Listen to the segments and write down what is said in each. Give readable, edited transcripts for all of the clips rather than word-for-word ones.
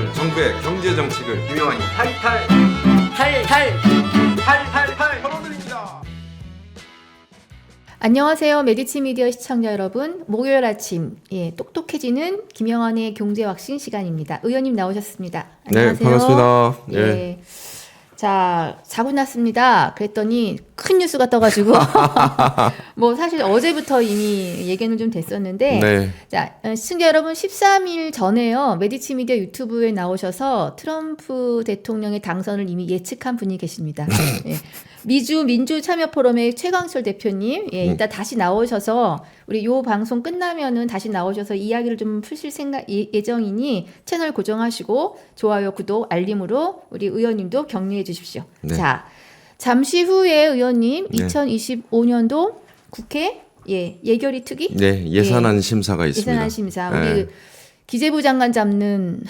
오늘 정부의 경제 정책을 김영환이 탈탈 털어드립니다. 안녕하세요. 메디치 미디어 시청자 여러분. 목요일 아침 똑똑해지는 김영환의 경제 왁싱 시간입니다. 의원님 나오셨습니다. 안녕하세요. 네, 반갑습니다. 예. 자, 자고 났습니다. 그랬더니 큰 뉴스가 떠가지고 뭐 사실 어제부터 이미 얘기는 좀 됐었는데 네. 자, 시청자 여러분 13일 전에요. 메디치 미디어 유튜브에 나오셔서 트럼프 대통령의 당선을 이미 예측한 분이 계십니다. 예. 미주 민주 참여 포럼의 최강철 대표님, 이따 다시 나오셔서 우리 요 방송 끝나면은 다시 나오셔서 이야기를 좀 푸실 예정이니 채널 고정하시고 좋아요, 구독, 알림으로 우리 의원님도 격려해 주십시오. 네. 자, 잠시 후에 의원님 네. 2025년도 국회 예결위 특위 네, 예산안 심사가 있습니다. 예산안 심사 네. 우리 기재부 장관 잡는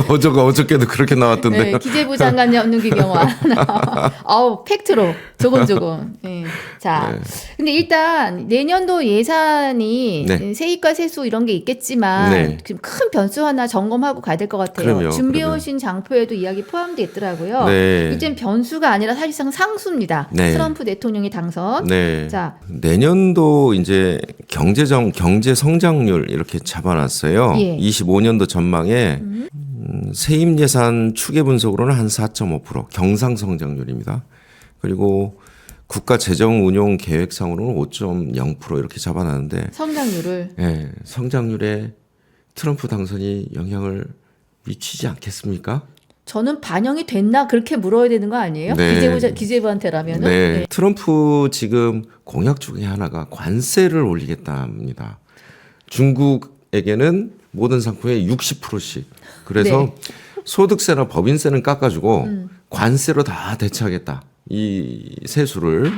어저께도 그렇게 나왔던데요. 기재부 장관 잡는 김영환. 아우 팩트로 조금. 자, 네. 근데 일단 내년도 예산이 네. 세입과 세수 이런 게 있겠지만 네. 지금 큰 변수 하나 점검하고 가야 될 것 같아요. 그럼요, 준비해 그럼요. 오신 장표에도 이야기 포함되어 있더라고요. 네. 이젠 변수가 아니라 사실상 상수입니다. 네. 트럼프 대통령의 당선. 네. 자, 내년도 이제 경제 성장률 이렇게 잡아놨어요. 예. 25년도 전망에 세입 예산 추계 분석으로는 한 4.5% 경상 성장률입니다. 그리고 국가 재정 운용 계획상으로는 5.0% 이렇게 잡아놨는데 성장률을 예, 성장률에 트럼프 당선이 영향을 미치지 않겠습니까? 저는 반영이 됐나 그렇게 물어야 되는 거 아니에요? 네. 기재부한테라면은. 네. 트럼프 지금 공약 중에 하나가 관세를 올리겠답니다. 중국에게는 모든 상품의 60%씩. 그래서 네. 소득세나 법인세는 깎아주고 관세로 다 대체하겠다. 이 세수를.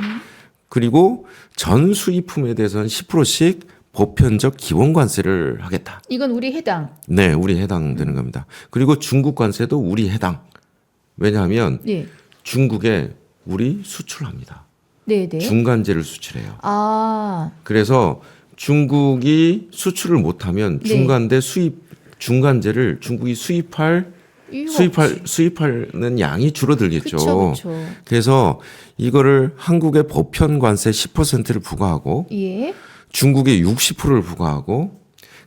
그리고 전 수입품에 대해서는 10%씩 보편적 기본 관세를 하겠다. 이건 우리 해당. 네, 우리 해당되는 겁니다. 그리고 중국 관세도 우리 해당. 왜냐하면 예. 중국에 우리 수출합니다. 네네. 중간재를 수출해요. 아, 그래서 중국이 수출을 못하면 네. 중간재를 중국이 수입하는 양이 줄어들겠죠. 그렇죠. 그래서 이거를 한국의 보편 관세 10%를 부과하고 예. 중국에 60%를 부과하고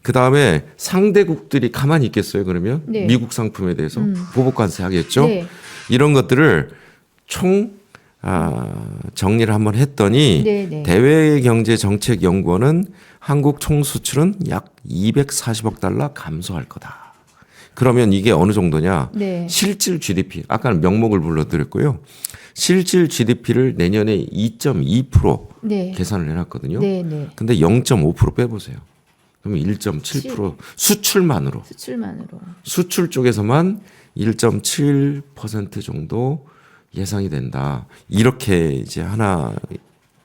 그 다음에 상대국들이 가만히 있겠어요. 그러면 네. 미국 상품에 대해서 보복 관세 하겠죠. 네. 이런 것들을 정리를 한번 했더니 네. 대외경제정책연구원은 한국 총수출은 약 240억 달러 감소할 거다. 그러면 이게 어느 정도냐? 네. 실질 GDP, 아까는 명목을 불러드렸고요. 실질 GDP를 내년에 2.2% 네. 계산을 해놨거든요. 네. 근데 0.5% 빼보세요. 그러면 1.7% 수출만으로. 수출만으로. 수출 쪽에서만 1.7% 정도 예상이 된다. 이렇게 이제 하나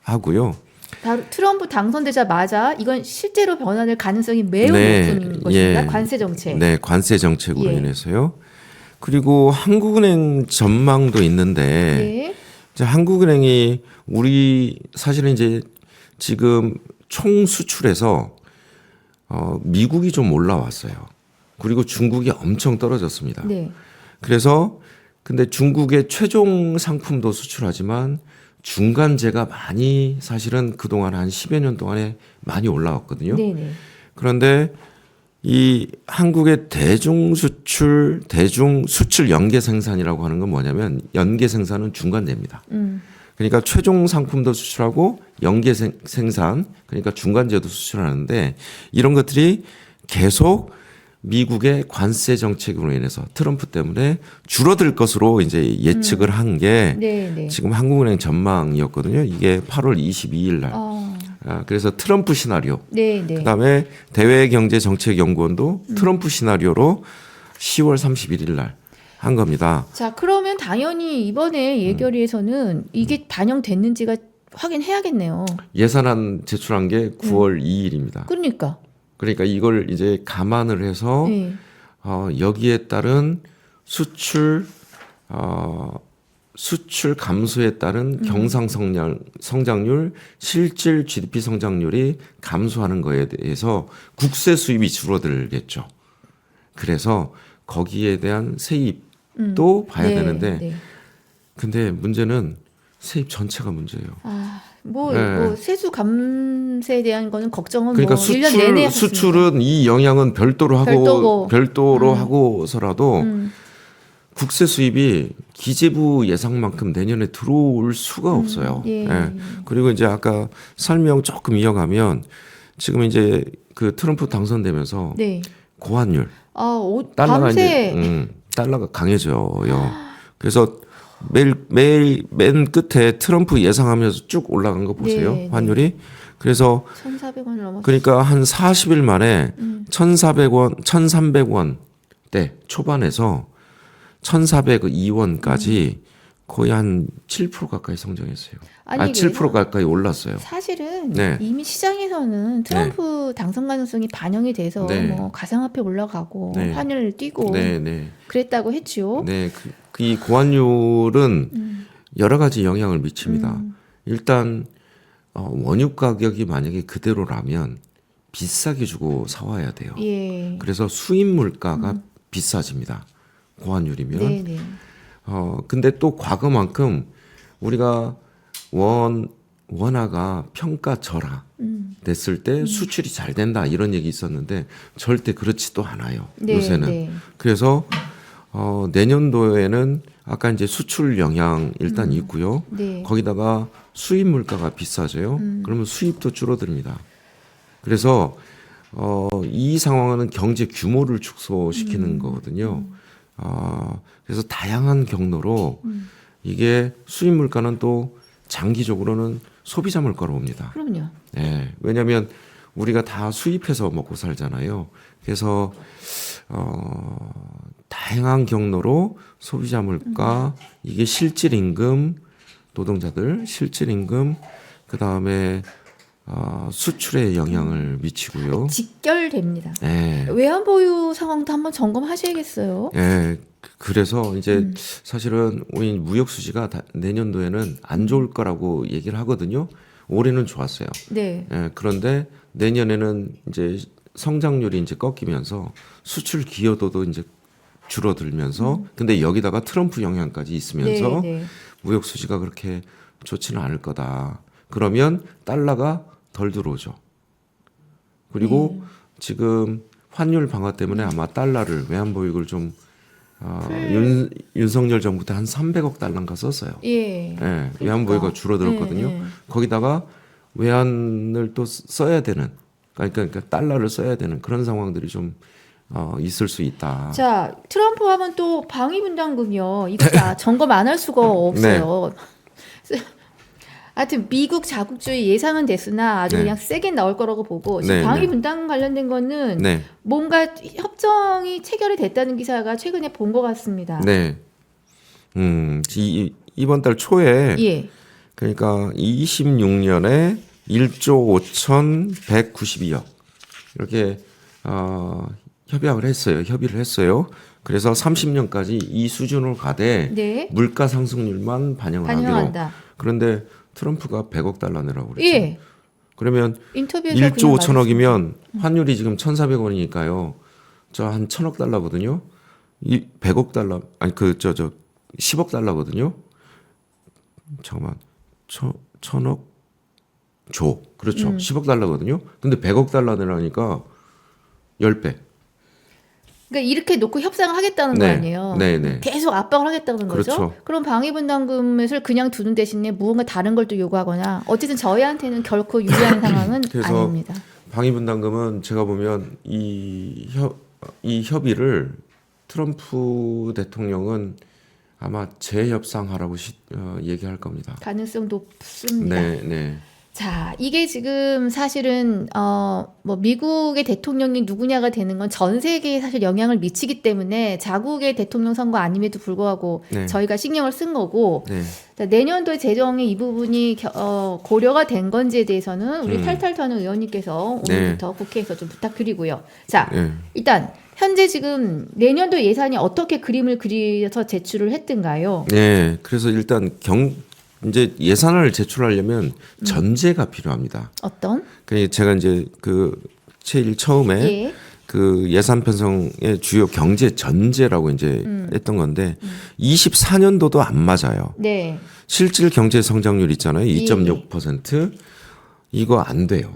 하고요. 바로 트럼프 당선되자마자 이건 실제로 변화될 가능성이 매우 네, 높은 것입니다. 예. 관세 정책. 네, 관세 정책으로 예. 인해서요. 그리고 한국은행 전망도 있는데 네. 이제 한국은행이 우리 사실은 이제 지금 총 수출에서 미국이 좀 올라왔어요. 그리고 중국이 엄청 떨어졌습니다. 네. 그래서 근데 중국의 최종 상품도 수출하지만 중간재가 많이 사실은 그동안 한 10여 년 동안에 많이 올라왔거든요. 네. 그런데 이 한국의 대중수출 연계 생산이라고 하는 건 뭐냐면 연계 생산은 중간재입니다. 그러니까 최종 상품도 수출하고 연계 생산, 그러니까 중간재도 수출하는데 이런 것들이 계속 미국의 관세 정책으로 인해서 트럼프 때문에 줄어들 것으로 이제 예측을 한 게 네. 지금 한국은행 전망이었거든요. 이게 8월 22일 날. 그래서 트럼프 시나리오. 네. 그다음에 대외경제정책연구원도 트럼프 시나리오로 10월 31일 날 한 겁니다. 자, 그러면 당연히 이번에 예결위에서는 이게 반영됐는지가 확인해야겠네요. 예산안 제출한 게 9월 2일입니다. 그러니까 이걸 이제 감안을 해서 네. 여기에 따른 수출 감소에 따른 경상 성장률, 실질 GDP 성장률이 감소하는 거에 대해서 국세 수입이 줄어들겠죠. 그래서 거기에 대한 세입도 봐야 네, 되는데 네. 근데 문제는 세입 전체가 문제예요. 뭐 세수 감세에 대한 거는 걱정은 그러니까 뭐 1년 내내 하셨으니까. 수출은 이 영향은 별도로 하고서라도 국세 수입이 기재부 예상만큼 내년에 들어올 수가 없어요. 예. 예. 그리고 이제 아까 설명 조금 이어가면 지금 이제 그 트럼프 당선되면서 네. 고환율 달러가 밤새 이제 달러가 강해져요. 그래서 매일 맨 끝에 트럼프 예상하면서 쭉 올라간 거 보세요. 네, 환율이. 그래서 1,400원을 넘었어요. 그러니까 한 40일 만에 1,400원, 1,300원대 초반에서 1,402원까지 거의 한 7% 가까이 성장했어요. 아니, 7% 가까이 올랐어요. 사실은 네. 이미 시장에서는 트럼프 당선 가능성이 반영이 돼서 네. 뭐 가상화폐 올라가고 네. 환율 뛰고 네, 네. 그랬다고 했죠. 네, 이 고환율은 여러 가지 영향을 미칩니다. 일단 원유 가격이 만약에 그대로라면 비싸게 주고 사와야 돼요. 예. 그래서 수입 물가가 비싸집니다. 고환율이면. 네, 네. 근데 또 과거만큼 우리가 원화가 평가절하 됐을 때 수출이 잘 된다 이런 얘기 있었는데 절대 그렇지도 않아요. 네, 요새는. 네. 그래서 내년도에는 아까 이제 수출 영향 일단 있고요. 네. 거기다가 수입 물가가 비싸져요. 그러면 수입도 줄어듭니다. 그래서 이 상황은 경제 규모를 축소시키는 거거든요. 그래서 다양한 경로로 이게 수입 물가는 또 장기적으로는 소비자 물가로 옵니다. 그럼요. 네, 왜냐하면 우리가 다 수입해서 먹고 살잖아요. 그래서 다양한 경로로 소비자 물가, 이게 실질 임금, 노동자들 실질 임금, 그 다음에 수출에 영향을 미치고요. 직결됩니다. 네. 외환 보유 상황도 한번 점검하셔야겠어요. 예, 그래서 이제 사실은 우리 무역 수지가 내년도에는 안 좋을 거라고 얘기를 하거든요. 올해는 좋았어요. 네. 예, 그런데 내년에는 이제 성장률이 이제 꺾이면서 수출 기여도도 이제 줄어들면서 근데 여기다가 트럼프 영향까지 있으면서 네, 네. 무역 수지가 그렇게 좋지는 않을 거다. 그러면 달러가 덜 들어오죠. 그리고 지금 환율 방어 때문에 아마 달러를 외환 보유고를 좀 윤석열 정부 때 한 300억 달러인가 썼어요. 예. 예, 외환 보유가 줄어들었거든요. 예, 예. 거기다가 외환을 또 써야 되는, 그러니까 달러를 써야 되는 그런 상황들이 좀 있을 수 있다. 자, 트럼프 하면 또 방위분담금이요. 이거 다 점검 안 할 수가 없어요. 하여튼 미국 자국주의 예상은 됐으나 아주 네. 그냥 세게 나올 거라고 보고 지금 네, 방위분담금 관련된 거는 네, 뭔가 협정이 체결이 됐다는 기사가 최근에 본 것 같습니다. 네. 이번 달 초에 예. 그러니까 26년에 1조 5,192억 이렇게 협의를 했어요. 그래서 30년까지 이 수준으로 가되 네. 물가 상승률만 반영을 하기로. 반영한다. 그런데 트럼프가 100억 달러 내라고 그랬죠. 예. 그러면 인터뷰에서 1조 5천억이면 환율이 지금 1,400원이니까요. 저 한 1,000억 달러거든요. 이 100억 달러 아니 10억 달러거든요. 잠깐만. 1,000억 조. 그렇죠. 10억 달러거든요. 근데 100억 달러 내라니까 10배. 그러니까 이렇게 놓고 협상을 하겠다는 거 네. 아니에요. 네, 네. 계속 압박을 하겠다는 거죠. 그렇죠. 그럼 방위분담금을 그냥 두는 대신에 무언가 다른 걸 또 요구하거나 어쨌든 저희한테는 결코 유리한 상황은 그래서 아닙니다. 방위분담금은 제가 보면 이 협의를 트럼프 대통령은 아마 재협상하라고 얘기할 겁니다. 가능성 높습니다. 네, 네. 자, 이게 지금 사실은 뭐 미국의 대통령이 누구냐가 되는 건 전 세계에 사실 영향을 미치기 때문에 자국의 대통령 선거 아님에도 불구하고 네. 저희가 신경을 쓴 거고 네. 자, 내년도에 재정의 이 부분이 고려가 된 건지에 대해서는 우리 탈탈 터는 의원님께서 네. 오늘부터 국회에서 좀 부탁드리고요. 자, 네. 일단 현재 지금 내년도 예산이 어떻게 그림을 그려서 제출을 했던가요? 네. 그래서 일단 이제 예산을 제출하려면 전제가 필요합니다. 어떤? 그러니까 제가 이제 제일 처음에 예. 그 예산 편성의 주요 경제 전제라고 이제 했던 건데 24년도도 안 맞아요. 네. 실질 경제 성장률 있잖아요. 2.6%. 이거 안 돼요.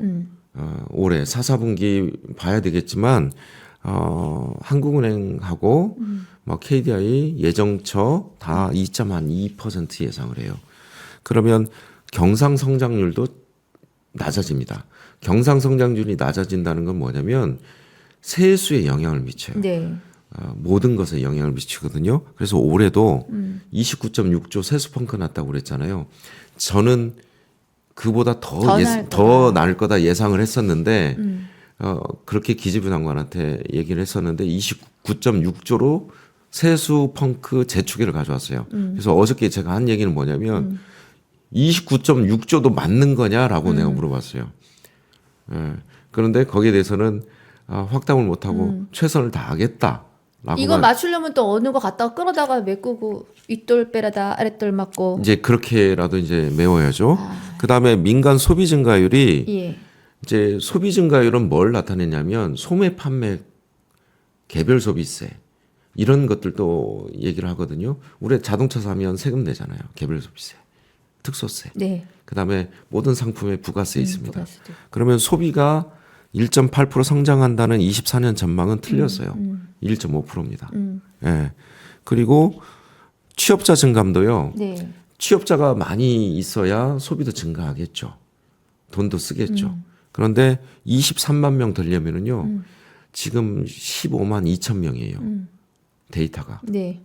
올해 4, 4분기 봐야 되겠지만 한국은행하고 뭐 KDI, 예정처 다 2.2% 예상을 해요. 그러면 경상 성장률도 낮아집니다. 경상 성장률이 낮아진다는 건 뭐냐면 세수에 영향을 미쳐요. 네. 모든 것에 영향을 미치거든요. 그래서 올해도 29.6조 세수 펑크 났다고 그랬잖아요. 저는 그보다 더 나을 거다 예상을 했었는데 그렇게 기재부 장관한테 얘기를 했었는데 29.6조로 세수 펑크 재추계를 가져왔어요. 그래서 어저께 제가 한 얘기는 뭐냐면 29.6조도 맞는 거냐라고 내가 물어봤어요. 예. 그런데 거기에 대해서는 확답을 못하고 최선을 다하겠다. 이거 맞추려면 또 어느 거 갖다가 끌어다가 메꾸고 윗돌 빼라다 아랫돌 맞고. 이제 그렇게라도 이제 메워야죠. 그다음에 민간 소비 증가율이 예. 이제 소비 증가율은 뭘 나타내냐면 소매 판매 개별 소비세 이런 것들도 얘기를 하거든요. 우리 자동차 사면 세금 내잖아요. 개별 소비세, 특소세. 네. 그다음에 모든 상품에 부가세 있습니다. 부가세도. 그러면 소비가 1.8% 성장한다는 24년 전망은 틀렸어요. 1.5%입니다. 예. 그리고 취업자 증감도요. 네. 취업자가 많이 있어야 소비도 증가하겠죠. 돈도 쓰겠죠. 그런데 23만 명 되려면은요. 지금 15만 2천 명이에요. 데이터가. 네.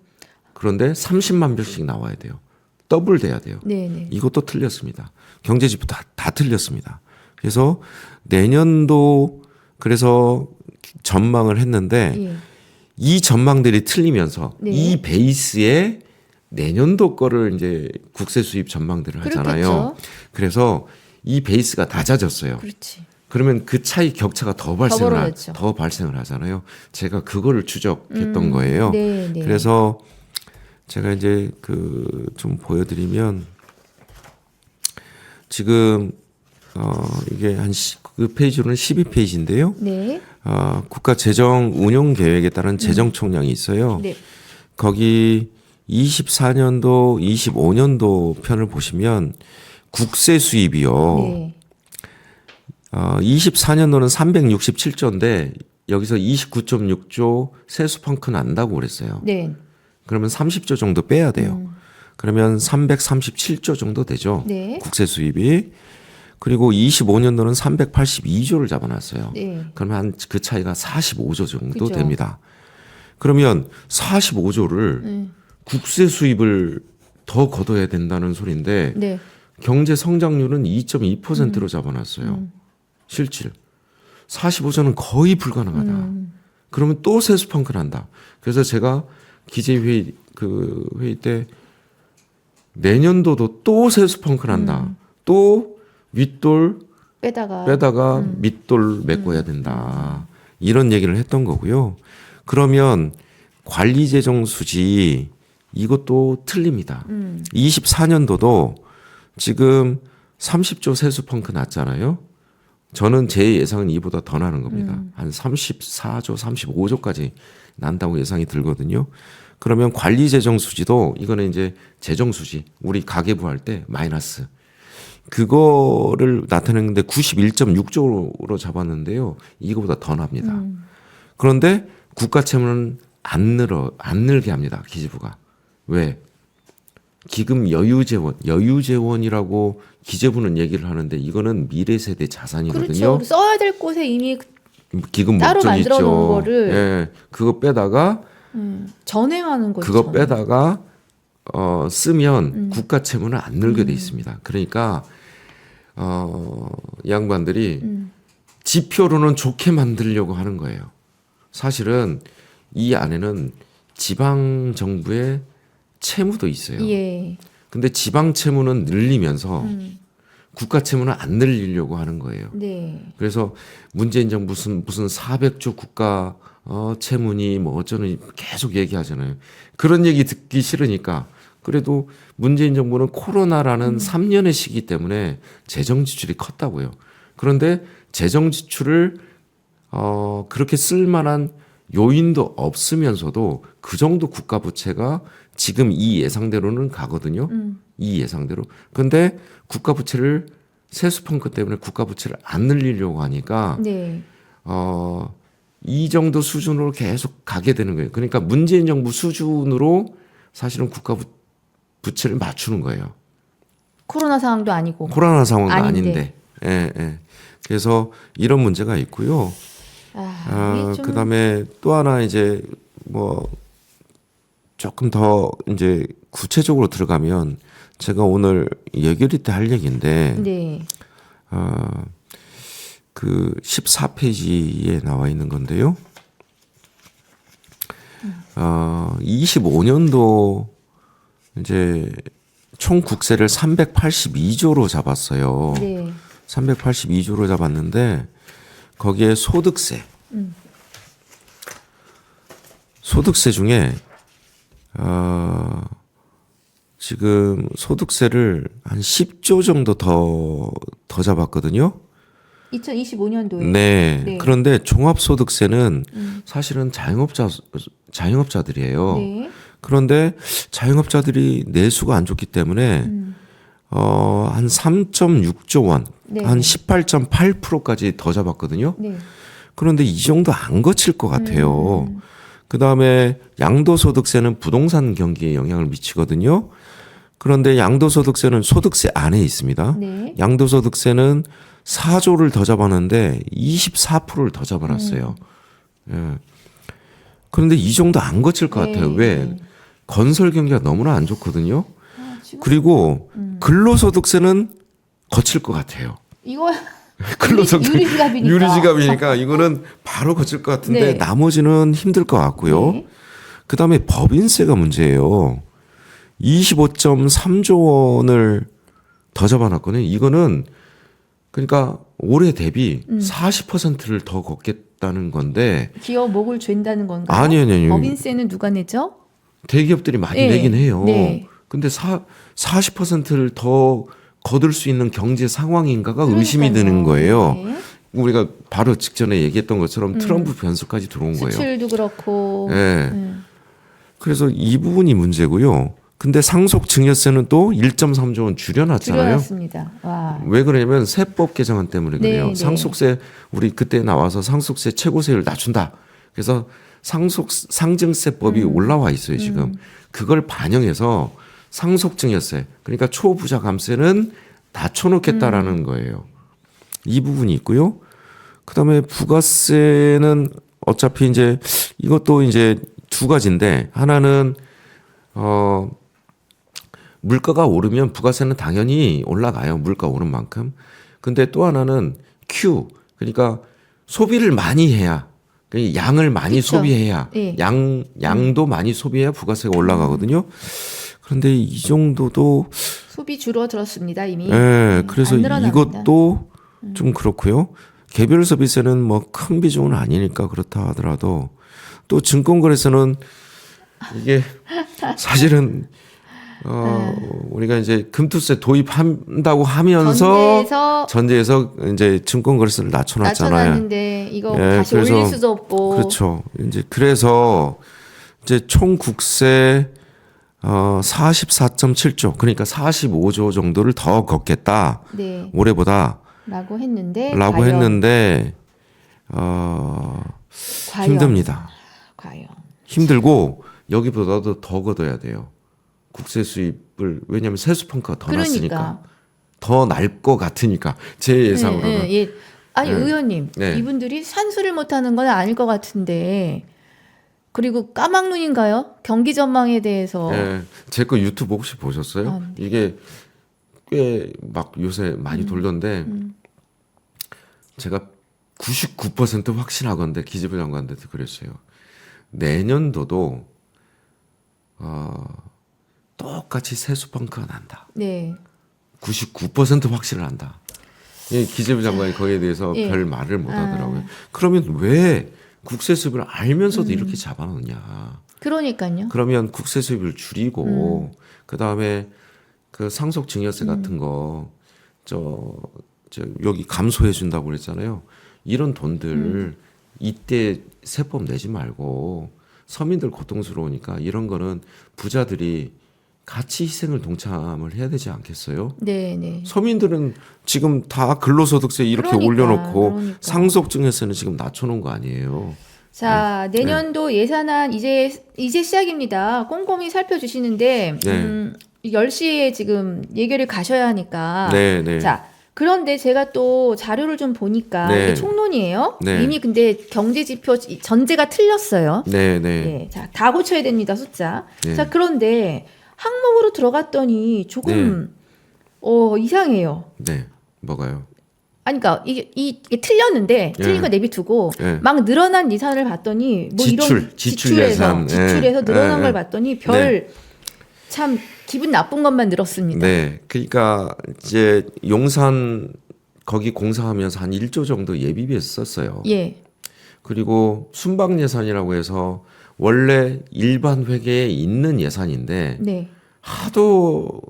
그런데 30만 명씩 나와야 돼요. 더블 돼야 돼요. 네, 네. 이것도 틀렸습니다. 경제지표 다 틀렸습니다. 그래서 내년도 그래서 전망을 했는데 예. 이 전망들이 틀리면서 네. 이 베이스에 내년도 거를 이제 국세 수입 전망들을 하잖아요. 그렇겠죠. 그래서 이 베이스가 낮아졌어요. 그렇지. 그러면 그 차이 격차가 더 벌어졌죠. 발생을 하잖아요. 제가 그거를 추적했던 거예요. 네, 네. 그래서 제가 이제 그 좀 보여드리면 지금 이게 그 페이지로는 12페이지인데요. 네. 국가 재정 운용 계획에 따른 재정 총량이 있어요. 네. 거기 24년도, 25년도 편을 보시면 국세 수입이요. 네. 24년도는 367조인데 여기서 29.6조 세수 펑크 난다고 그랬어요. 네. 그러면 30조 정도 빼야 돼요. 그러면 337조 정도 되죠. 네. 국세 수입이. 그리고 25년도는 382조를 잡아놨어요. 네. 그러면 한 그 차이가 45조 정도 그죠. 됩니다. 그러면 45조를 국세 수입을 더 걷어야 된다는 소리인데 네. 경제 성장률은 2.2%로 잡아놨어요. 실질. 45조는 거의 불가능하다. 그러면 또 세수 펑크 난다. 그래서 제가 기재회의 그 회의 때 내년도도 또 세수 펑크 난다. 또 윗돌 빼다가 밑돌 메꿔야 된다. 이런 얘기를 했던 거고요. 그러면 관리재정 수지 이것도 틀립니다. 24년도도 지금 30조 세수 펑크 났잖아요. 저는 제 예상은 이보다 더 나는 겁니다. 한 34조, 35조까지 난다고 예상이 들거든요. 그러면 관리재정 수지도 이거는 이제 재정 수지 우리 가계부 할 때 마이너스 그거를 나타내는데 91.6조로 잡았는데요. 이거보다 더 납니다. 그런데 국가 채무는 안 늘게 합니다. 기재부가. 왜? 기금 여유재원이라고 기재부는 얘기를 하는데 이거는 미래 세대 자산이거든요. 그렇죠. 써야 될 곳에 이미 기금 따로 목적이 만들어 있죠. 놓은 거를 예, 그거 빼다가 전행하는 거죠. 그거 빼다가 쓰면 국가 채무는 안 늘게 돼 있습니다. 그러니까 이 양반들이 지표로는 좋게 만들려고 하는 거예요. 사실은 이 안에는 지방 정부의 채무도 있어요. 예. 근데 지방 채무는 늘리면서 국가 채무는 안 늘리려고 하는 거예요. 네. 그래서 문재인 정부 무슨 400조 국가 채무니 뭐 어쩌니 계속 얘기하잖아요. 그런 얘기 듣기 싫으니까 그래도 문재인 정부는 코로나라는 3년의 시기 때문에 재정 지출이 컸다고요. 그런데 재정 지출을 그렇게 쓸만한 요인도 없으면서도 그 정도 국가 부채가 지금 이 예상대로는 가거든요. 이 예상대로. 근데 국가 부채를 세수 펑크 때문에 국가 부채를 안 늘리려고 하니까 네. 이 정도 수준으로 계속 가게 되는 거예요. 그러니까 문재인 정부 수준으로 사실은 국가 부채를 맞추는 거예요. 코로나 상황도 아니고. 코로나 상황도 아닌데. 아닌데. 예, 예. 그래서 이런 문제가 있고요. 이게 좀 그다음에 또 하나 이제 뭐 조금 더 이제 구체적으로 들어가면 제가 오늘 예결위 때 할 얘기인데 네. 그 14페이지에 나와 있는 건데요. 25년도 이제 총 국세를 382조로 잡았어요. 네. 382조로 잡았는데 거기에 소득세. 소득세 중에 지금 소득세를 한 10조 정도 더 잡았거든요. 2025년도에. 네. 네. 그런데 종합소득세는 사실은 자영업자들이에요. 네. 그런데 자영업자들이 내수가 안 좋기 때문에 한 3.6조 원, 네. 한 18.8%까지 더 잡았거든요. 네. 그런데 이 정도 안 거칠 것 같아요. 그 다음에 양도소득세는 부동산 경기에 영향을 미치거든요. 그런데 양도소득세는 소득세 안에 있습니다. 네. 양도소득세는 4조를 더 잡았는데 24%를 더 잡아놨어요. 예. 그런데 이 정도 안 거칠 것 같아요. 네. 왜? 건설 경기가 너무나 안 좋거든요. 지금 그리고 근로소득세는 거칠 것 같아요. 이거 근로소득 유리지갑이니까. 유리지갑이니까 이거는 바로 거칠 것 같은데 네. 나머지는 힘들 것 같고요. 네. 그다음에 법인세가 문제예요. 25.3조 원을 더 잡아놨거든요. 이거는 그러니까 올해 대비 40%를 더 걷겠다는 건데 기업 목을 쥔다는 건가요? 아니요. 법인세는 누가 내죠? 대기업들이 많이 네. 내긴 해요. 네. 근데 40%를 더 거둘 수 있는 경제 상황인가가 의심이 그러니까요. 드는 거예요. 네. 우리가 바로 직전에 얘기했던 것처럼 트럼프 변수까지 들어온 거예요. 수출도 그렇고. 네. 그래서 이 부분이 문제고요. 근데 상속 증여세는 또 1.3조 원 줄여놨잖아요. 줄여놨습니다. 와. 왜 그러냐면 세법 개정안 때문에 그래요. 네, 네. 상속세 우리 그때 나와서 상속세 최고세율 낮춘다. 그래서 상증세법이 올라와 있어요 지금. 그걸 반영해서 상속증여세 그러니까 초부자 감세는 낮춰놓겠다라는 거예요. 이 부분이 있고요. 그다음에 부가세는 어차피 이제 이것도 이제 두 가지인데 하나는 물가가 오르면 부가세는 당연히 올라가요. 물가 오른 만큼. 근데 또 하나는 Q 그러니까 소비를 많이 해야 그러니까 양을 많이 그쵸. 소비해야 예. 양도 많이 소비해야 부가세가 올라가거든요. 그런데 이 정도도 소비 줄어들었습니다 이미. 그래서 안 늘어납니다. 이것도 좀 그렇고요. 개별 소비세는 뭐 큰 비중은 아니니까 그렇다 하더라도 또 증권거래세는 이게 사실은 우리가 이제 금투세 도입한다고 하면서 전제에서 이제 증권거래세를 낮춰놨잖아요. 낮춰놨는데 이거 예, 다시 그래서 올릴 수도 없고. 그렇죠. 이제 그래서 이제 총 국세 44.7조 그러니까 45조 정도를 더 걷겠다. 네. 올해보다 라고 했는데. 라고 과연. 했는데 과연. 힘듭니다. 과연. 힘들고 여기보다도 더 걷어야 돼요. 국세 수입을 왜냐하면 세수 펑크가 더 났으니까 더 날 것 같으니까 제 예상으로는. 예. 아니 네. 의원님 네. 이분들이 산수를 못하는 건 아닐 것 같은데 그리고 까막눈인가요? 경기 전망에 대해서. 제 거 유튜브 혹시 보셨어요? 네. 이게 꽤 막 요새 많이 돌던데 제가 99% 확신하건데 기재부 장관한테도 그랬어요. 내년도도 똑같이 세수 펑크가 난다. 네. 99% 확신을 한다. 이 기재부 장관이 거기에 대해서 예. 별 말을 못 하더라고요. 그러면 왜 국세 수입을 알면서도 이렇게 잡아놓냐. 그러니까요. 그러면 국세 수입을 줄이고 그다음에 그 상속 증여세 같은 거 저 여기 감소해 준다고 그랬잖아요. 이런 돈들 이때 세법 내지 말고 서민들 고통스러우니까 이런 거는 부자들이 같이 희생을 동참을 해야 되지 않겠어요? 네, 네. 서민들은 지금 다 근로소득세 이렇게 그러니까, 올려놓고 그러니까. 상속증에서는 지금 낮춰놓은 거 아니에요? 자, 내년도 예산안 이제 시작입니다. 꼼꼼히 살펴주시는데 네. 10시에 지금 예결위 가셔야 하니까. 네, 네. 자, 그런데 제가 또 자료를 좀 보니까 네. 이게 총론이에요. 네. 이미 근데 경제지표 전제가 틀렸어요. 네, 네. 네, 자, 다 고쳐야 됩니다, 숫자. 네. 자, 그런데 항목으로 들어갔더니 조금 이상해요. 네. 뭐가요? 아니, 그러니까 이게 틀렸는데 틀린 거 내비두고 네. 막 늘어난 예산을 봤더니 뭐 이런 지출 예산. 지출에서 네. 늘어난 네. 걸 봤더니 별 참 기분 나쁜 것만 늘었습니다. 네. 그러니까 이제 용산 거기 공사하면서 한 1조 정도 예비비에서 썼어요. 예, 그리고 순방 예산이라고 해서 원래 일반 회계에 있는 예산인데 네, 하도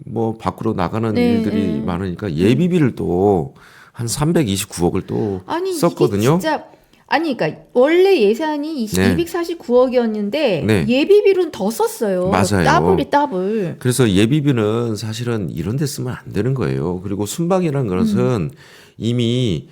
뭐 밖으로 나가는 네, 일들이 네. 많으니까 예비비를 또 한 329억을 또 아니 썼거든요. 이게 진짜 아니, 그러니까 원래 예산이 네. 249억이었는데 네. 예비비로는 더 썼어요. 맞아요. 더블. 그래서 예비비는 사실은 이런 데 쓰면 안 되는 거예요. 그리고 순방이라는 것은 이미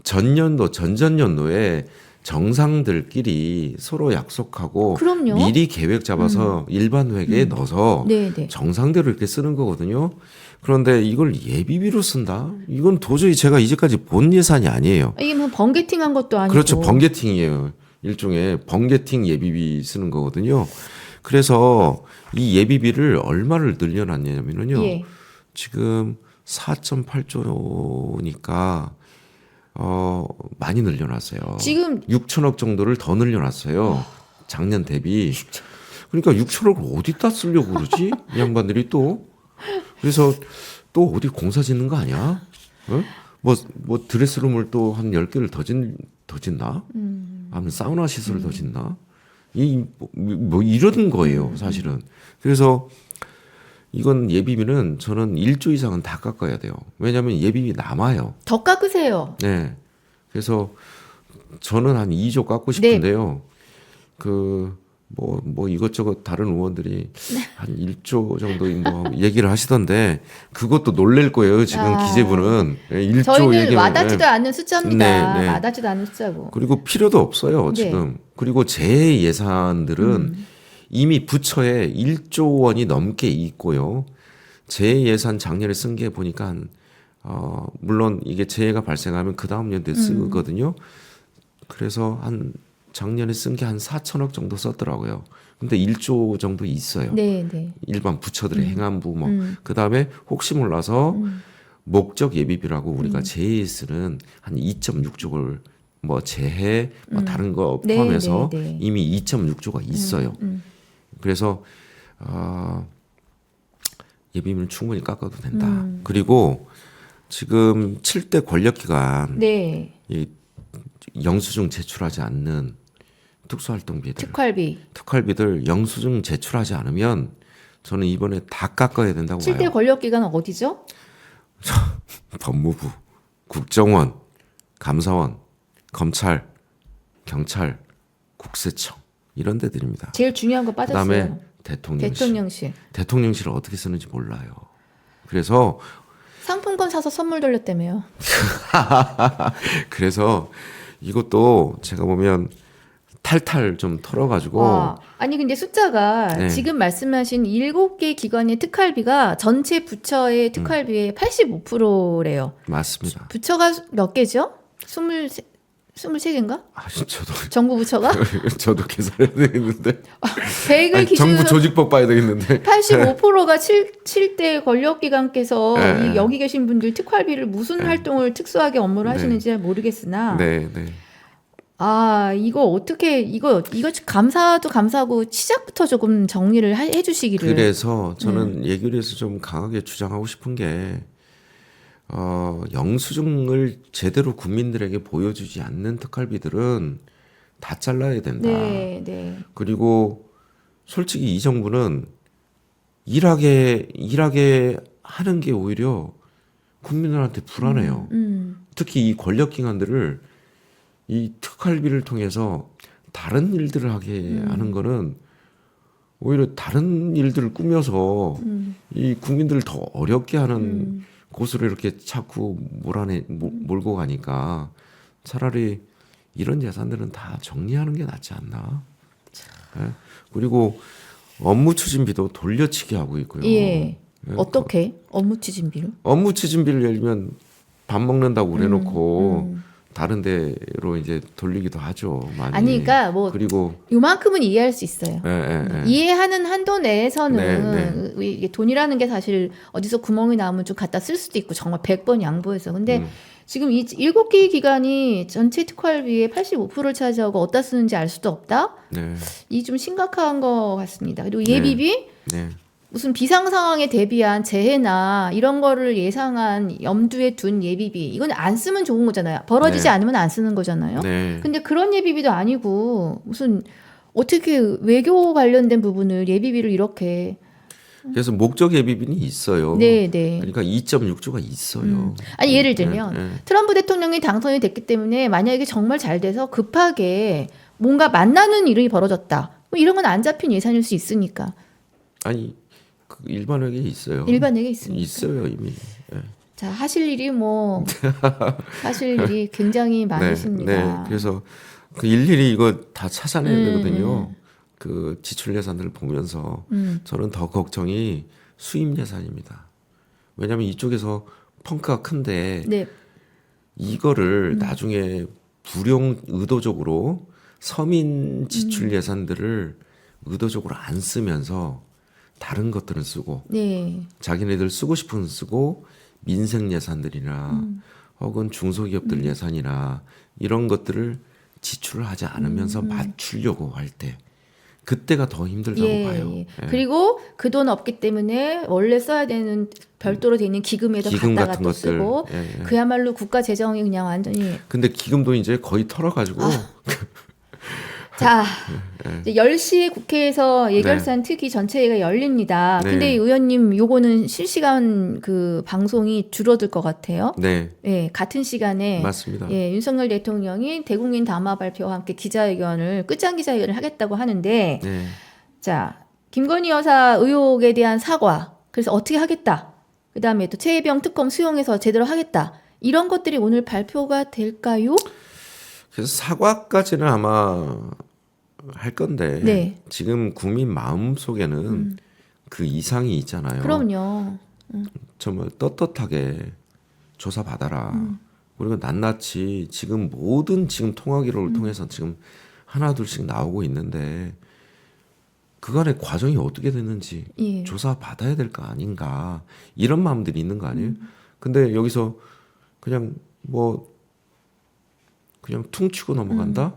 전년도, 전전년도에 정상들끼리 서로 약속하고 그럼요. 미리 계획 잡아서 일반 회계에 넣어서 네, 네. 정상대로 이렇게 쓰는 거거든요. 그런데 이걸 예비비로 쓴다? 이건 도저히 제가 이제까지 본 예산이 아니에요. 이게 뭐 번개팅한 것도 아니고. 그렇죠. 번개팅이에요. 일종의 번개팅 예비비 쓰는 거거든요. 그래서 이 예비비를 얼마를 늘려놨냐면요. 예. 지금 4.8조니까 많이 늘려놨어요. 지금 6천억 정도를 더 늘려놨어요. 작년 대비. 그러니까 6천억을 어디다 쓰려고 그러지? 이 양반들이 또. 그래서 또 어디 공사 짓는 거 아니야? 어? 뭐 드레스룸을 또 한 10개를 더 짓나? 아니면 사우나 시설을 더 짓나? 뭐 이런 거예요, 사실은. 그래서 이건 예비비는 저는 1조 이상은 다 깎아야 돼요. 왜냐하면 예비비 남아요. 더 깎으세요. 네. 그래서 저는 한 2조 깎고 싶은데요. 뭐 이것저것 다른 의원들이 한 1조 정도 뭐 얘기를 하시던데 그것도 놀랄 거예요. 지금 기재부는 1조 저희는 얘기는 와닿지도 않는 숫자입니다. 네, 네. 와닿지도 않는 숫자고. 그리고 필요도 없어요. 네. 지금. 그리고 제 예산들은 이미 부처에 1조 원이 넘게 있고요. 제 예산 작년에 쓴 게 보니까 물론 이게 재해가 발생하면 그 다음 연도에 쓰거든요. 그래서 작년에 쓴 게 한 4천억 정도 썼더라고요. 근데 1조 정도 있어요. 네, 네. 일반 부처들의 행안부 그다음에 혹시 몰라서 목적 예비비라고 우리가 재해에 쓰는 한 2.6조를 뭐 재해 뭐 다른 거 네, 포함해서 네, 네. 이미 2.6조가 있어요. 그래서 예비비는 충분히 깎아도 된다. 그리고 지금 7대 권력기관 네. 이 영수증 제출하지 않는 특수활동비들, 특활비들 영수증 제출하지 않으면 저는 이번에 다 깎아야 된다고 7대 봐요. 권력기관은 어디죠? 법무부, 국정원, 감사원, 검찰, 경찰, 국세청 이런 데들입니다. 제일 중요한 거 빠졌어요. 그다음에 대통령실. 대통령실. 대통령실을 어떻게 쓰는지 몰라요. 그래서 상품권 사서 선물 돌렸다며요. 그래서 이것도 제가 보면 탈탈 좀 털어가지고 아니 근데 숫자가 네. 지금 말씀하신 7개 기관의 특활비가 전체 부처의 특활비의 85%래요. 맞습니다. 부처가 몇 개죠? 23개인가? 저도 정부 부처가? 저도 계산해야 되겠는데. 계획을 기준으로 정부 조직법 봐야 되겠는데. 85%가 7대 권력기관께서 네. 여기 계신 분들 특활비를 무슨 활동을 특수하게 업무를 네. 하시는지 잘 모르겠으나 네. 이거 어떻게 이거 감사도 감사하고 시작부터 조금 정리를 해주시기를. 그래서 저는 예결위에서 좀 강하게 주장하고 싶은 게 영수증을 제대로 국민들에게 보여주지 않는 특활비들은 다 잘라야 된다. 네, 네. 그리고 솔직히 이 정부는 일하게 하는 게 오히려 국민들한테 불안해요. 특히 이 권력기관들을 이 특활비를 통해서 다른 일들을 하게 하는 거는 오히려 다른 일들을 꾸며서 이 국민들을 더 어렵게 하는 곳으로 이렇게 자꾸 몰고 가니까 차라리 이런 예산들은 다 정리하는 게 낫지 않나. 예? 그리고 업무 추진비도 돌려치기 하고 있고요. 예. 어떻게 업무 추진비를? 업무 추진비를 예를 들면 밥 먹는다고 그래놓고 다른 데로 이제 돌리기도 하죠. 많이. 아니, 그러니까 뭐 그리고 요만큼은 이해할 수 있어요. 예. 이해하는 한도 내에서는 네, 이게 돈이라는 게 사실 어디서 구멍이 나오면 좀 갖다 쓸 수도 있고 정말 100번 양보해서. 근데 지금 이 7개 기관이 전체 특활비의 85%를 차지하고 어디다 쓰는지 알 수도 없다? 네. 이 좀 심각한 것 같습니다. 그리고 예비비? 네. 무슨 비상 상황에 대비한 재해나 이런 거를 예상한 염두에 둔 예비비. 이건 안 쓰면 좋은 거잖아요. 벌어지지 네. 않으면 안 쓰는 거잖아요. 네. 근데 그런 예비비도 아니고 무슨 어떻게 외교 관련된 부분을 예비비를 이렇게 그래서 목적 예비비는 있어요. 네. 그러니까 2.6조가 있어요. 아니 예를 들면 네. 트럼프 대통령이 당선이 됐기 때문에 만약에 정말 잘 돼서 급하게 뭔가 만나는 일이 벌어졌다. 뭐 이런 건 안 잡힌 예산일 수 있으니까. 아니 그 일반회계에 있어요. 일반에게 있습니다. 있어요 이미. 예. 자, 하실 일이 뭐 하실 일이 굉장히 많으십니다. 네. 그래서 그 일일이 이거 다 찾아내야 되거든요. 그 지출 예산들을 보면서 저는 더 걱정이 수입 예산입니다. 왜냐하면 이쪽에서 펑크가 큰데 네. 이거를 나중에 불용 의도적으로 서민 지출 예산들을 의도적으로 안 쓰면서 다른 것들을 쓰고 네. 자기네들 쓰고 싶은 거 쓰고 민생 예산들이나 혹은 중소기업들 예산이나 이런 것들을 지출을 하지 않으면서 맞추려고 할 때 그때가 더 힘들다고 봐요. 예. 예. 그리고 그 돈 없기 때문에 원래 써야 되는 별도로 돼 있는 기금에서 기금 갖다가 같은 또 것들. 쓰고 예. 그야말로 국가 재정이 그냥 완전히 근데 기금도 이제 거의 털어가지고 자, 이제 10시에 국회에서 예결산 특위 전체회가 열립니다. 네. 근데 의원님 요거는 실시간 그 방송이 줄어들 것 같아요. 네 예, 같은 시간에 맞습니다. 예, 윤석열 대통령이 대국민 담화 발표와 함께 기자회견을 끝장 기자회견을 하겠다고 하는데 네. 자, 김건희 여사 의혹에 대한 사과. 그래서 어떻게 하겠다. 그다음에 또 최혜병 특검 수용해서 제대로 하겠다. 이런 것들이 오늘 발표가 될까요? 그래서 사과까지는 아마 할 건데 네. 지금 국민 마음 속에는 그 이상이 있잖아요. 그럼요. 정말 떳떳하게 조사 받아라. 그리고 낱낱이 지금 모든 지금 통화 기록을 통해서 지금 하나 둘씩 나오고 있는데 그간의 과정이 어떻게 됐는지 예. 조사 받아야 될 거 아닌가 이런 마음들이 있는 거 아니에요? 근데 여기서 그냥 그냥 퉁치고 넘어간다?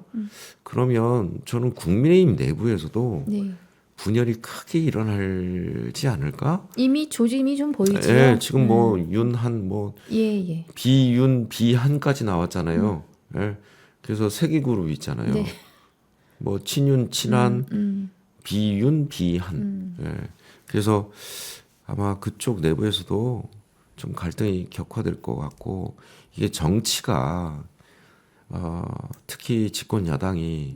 그러면 저는 국민의힘 내부에서도 네. 분열이 크게 일어나지 않을까? 이미 조짐이 좀 보이죠. 예, 지금 뭐 윤한 예. 비윤 비한까지 나왔잖아요. 예. 그래서 세개 그룹 있잖아요. 네. 뭐 친윤 친한 비윤 비한. 예. 그래서 아마 그쪽 내부에서도 좀 갈등이 격화될 것 같고 이게 정치가 특히 집권 야당이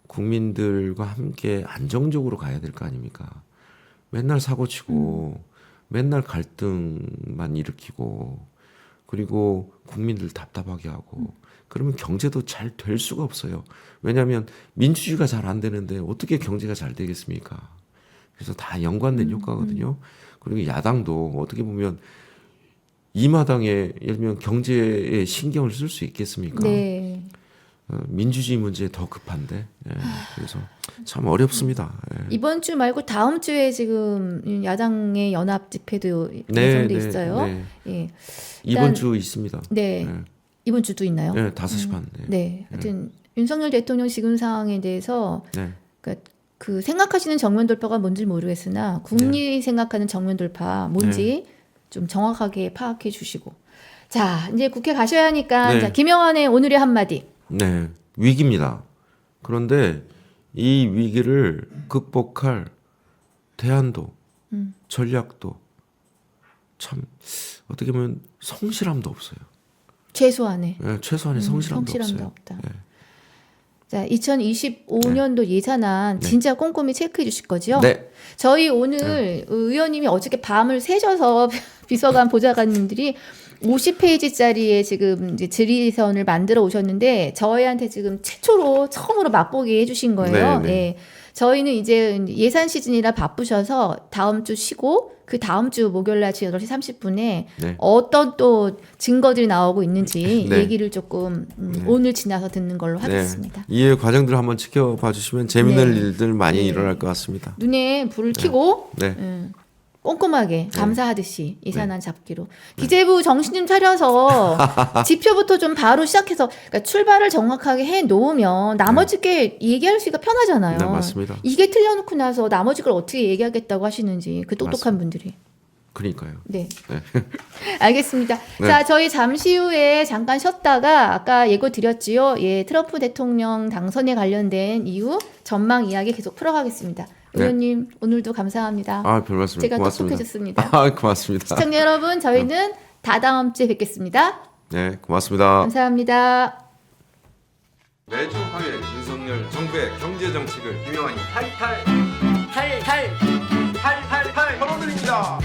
국민들과 함께 안정적으로 가야 될 거 아닙니까? 맨날 사고치고 맨날 갈등만 일으키고 그리고 국민들 답답하게 하고 그러면 경제도 잘 될 수가 없어요. 왜냐하면 민주주의가 잘 안 되는데 어떻게 경제가 잘 되겠습니까? 그래서 다 연관된 효과거든요. 그리고 야당도 어떻게 보면 이 마당에 예를 들면 경제에 신경을 쓸 수 있겠습니까? 네. 민주주의 문제에 더 급한데 그래서 참 어렵습니다. 예. 이번 주 말고 다음 주에 지금 야당의 연합 집회도 예정돼 있어요. 네. 예. 이번 일단- 주 있습니다. 네. 네. 이번 주도 있나요? 네, 5시 반. 네. 네. 하여튼 윤석열 대통령 지금 상황에 대해서 네. 그 생각하시는 정면 돌파가 뭔지 모르겠으나 국민이 생각하는 정면 돌파 뭔지 좀 정확하게 파악해 주시고. 자, 이제 국회 가셔야 하니까 네. 자, 김영환의 오늘의 한마디. 네, 위기입니다. 그런데 이 위기를 극복할 대안도 전략도 참 어떻게 보면 성실함도 없어요. 최소한의 네, 최소한의 성실함도 성실함도 없어요. 없다. 네. 자, 2025년도 예산안 진짜 꼼꼼히 체크해 주실 거죠? 네. 저희 오늘 의원님이 어저께 밤을 새셔서 비서관 보좌관님들이 50페이지짜리의 지금 이제 질의선을 만들어 오셨는데 저희한테 지금 처음으로 맛보게 해주신 거예요. 네, 네. 예. 저희는 이제 예산 시즌이라 바쁘셔서 다음 주 쉬고 그 다음 주 목요일 날 8시 30분에 네. 어떤 또 증거들이 나오고 있는지 네. 얘기를 조금 오늘 지나서 듣는 걸로 하겠습니다. 이 과정들을 한번 지켜봐 주시면 재미있는 네. 일들 많이 네. 일어날 것 같습니다. 눈에 불을 켜고 네. 꼼꼼하게 감사하듯이 예산안 잡기로 기재부 정신 좀 차려서 지표부터 좀 바로 시작해서 그러니까 출발을 정확하게 해 놓으면 나머지 게 얘기할 수가 편하잖아요. 네, 맞습니다. 이게 틀려놓고 나서 나머지 걸 어떻게 얘기하겠다고 하시는지 그 똑똑한 분들이. 그러니까요. 네. 알겠습니다. 네. 자, 저희 잠시 후에 잠깐 쉬었다가 아까 예고 드렸지요. 예, 트럼프 대통령 당선에 관련된 이유 전망 이야기 계속 풀어가겠습니다. 네. 의원님 오늘도 감사합니다. 아, 별 말씀. 제가 고맙습니다. 똑똑해졌습니다. 아, 고맙습니다. 시청자 여러분, 저희는 다다음 주에 뵙겠습니다. 네, 고맙습니다. 감사합니다. 매주 화요일 윤석열 정부의 경제 정책을 유명하니 탈탈 탈탈 탈탈탈 털어드립니다.